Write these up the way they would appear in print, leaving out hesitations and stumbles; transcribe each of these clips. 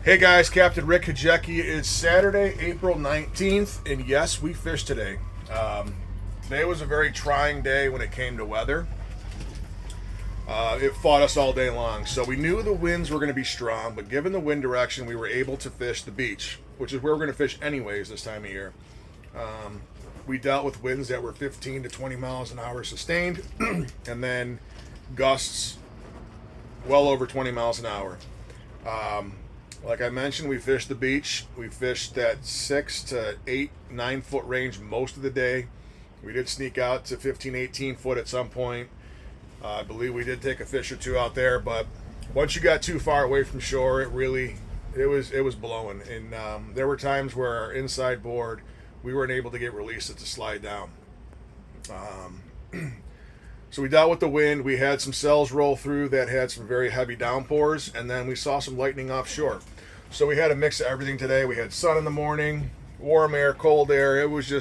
Hey guys, Captain Rick Hajecki. It's Saturday, April 19th, and yes, we fished today. Today was a very trying day when it came to weather. It fought us all day long, so we knew the winds were going to be strong, but given the wind direction, we were able to fish the beach, which is where we're going to fish anyways this time of year. We dealt with winds that were 15 to 20 miles an hour sustained, and then gusts well over 20 miles an hour. Like I mentioned, we fished the beach. We fished that 6 to 8, 9 foot range most of the day. We did sneak out to 15, 18 foot at some point. I believe we did take a fish or two out there, but once you got too far away from shore, it was blowing. And there were times where our inside board, we weren't able to get released to slide down. So we dealt with the wind. We had some cells roll through that had some very heavy downpours, and then we saw some lightning offshore. So we had a mix of everything today. We had sun in the morning, warm air, cold air. It was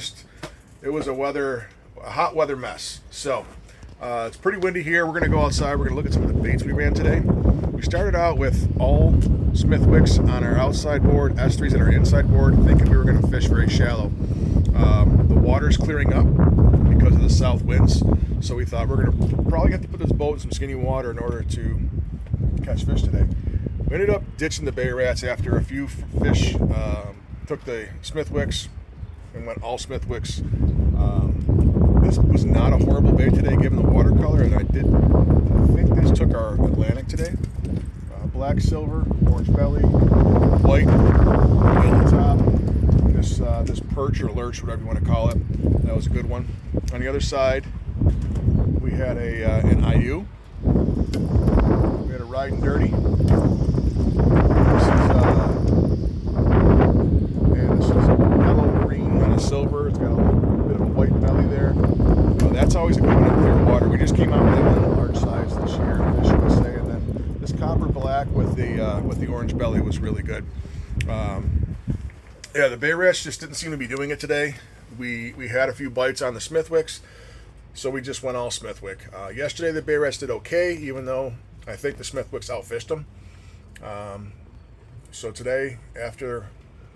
a hot weather mess. So it's pretty windy here. We're going to go outside. We're going to look at some of the baits we ran today. We started out with all Smithwicks on our outside board, S3s on our inside board, thinking we were going to fish very shallow. The water's clearing up because of the south winds. So we thought we're going to probably have to put this boat in some skinny water in order to catch fish today. We ended up ditching the bay rats after a few fish. Took the Smithwicks and went all Smithwicks. This was not a horrible bait today given the watercolor, and I think this took our Atlantic today. Black, silver, orange belly, white, yellow top. This perch or lurch, whatever you want to call it, that was a good one. On the other side, we had an IU. We had a Riding Dirty. This is yellow green on a silver. It's got a little bit of a white belly there. That's always a good one in clear water. We just came out with a large size this year, FishUSA, and then this copper black with the orange belly was really good. Yeah, the bay rats just didn't seem to be doing it today. We had a few bites on the Smithwicks, so we just went all Smithwick. Yesterday the bay rats did okay, even though I think the Smithwicks outfished them. So today, after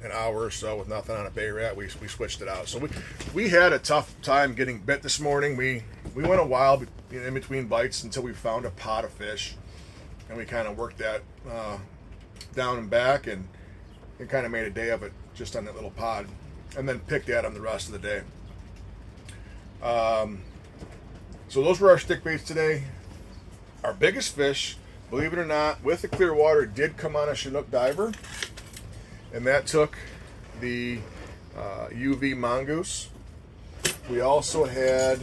an hour or so with nothing on a bay rat, we switched it out. So we had a tough time getting bit this morning. We went a while in between bites until we found a pot of fish, and we kind of worked that down and back, and it kind of made a day of it just on that little pod, and then picked at them the rest of the day. So those were our stick baits today. Our biggest fish, believe it or not, with the clear water, did come on a Chinook diver, and that took the UV mongoose. We also had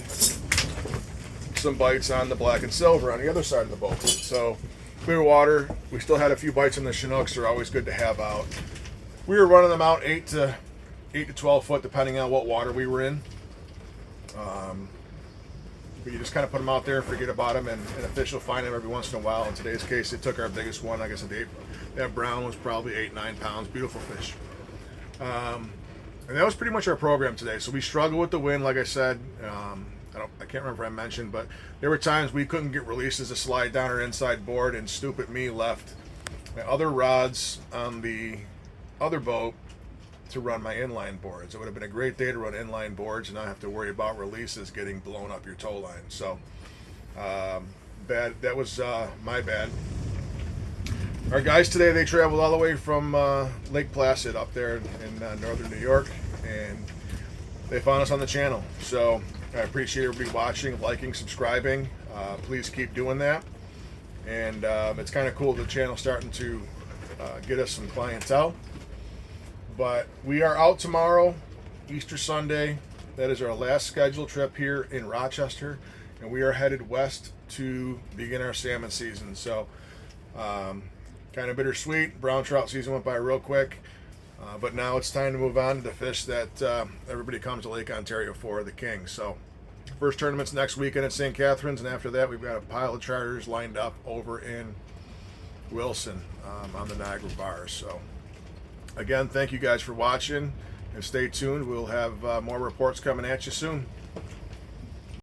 some bites on the black and silver on the other side of the boat. So clear water, we still had a few bites on the Chinooks. They're always good to have out. We were running them out 8 to 12 foot, depending on what water we were in. But you just kind of put them out there, forget about them, and a fish will find them every once in a while. In today's case, it took our biggest one. Like I said, that brown was probably 8-9 pounds. Beautiful fish. And that was pretty much our program today. So we struggled with the wind, like I said. I can't remember if I mentioned, but there were times we couldn't get releases to slide down our inside board, and stupid me left my other rods on the other boat to run my inline boards. It would have been a great day to run inline boards and not have to worry about releases getting blown up your tow line. So bad. That was my bad. Our guys today, they traveled all the way from Lake Placid up there in northern New York, and they found us on the channel. So I appreciate everybody watching, liking, subscribing. Please keep doing that. And it's kind of cool the channel starting to get us some clientele. But we are out tomorrow, Easter Sunday. That is our last scheduled trip here in Rochester, and we are headed west to begin our salmon season. So kind of bittersweet. Brown trout season went by real quick, but now it's time to move on to the fish that everybody comes to Lake Ontario for, the king. So first tournament's next weekend at St. Catharines, and after that we've got a pile of charters lined up over in Wilson on the Niagara Bars. So again, thank you guys for watching, and stay tuned. We'll have more reports coming at you soon.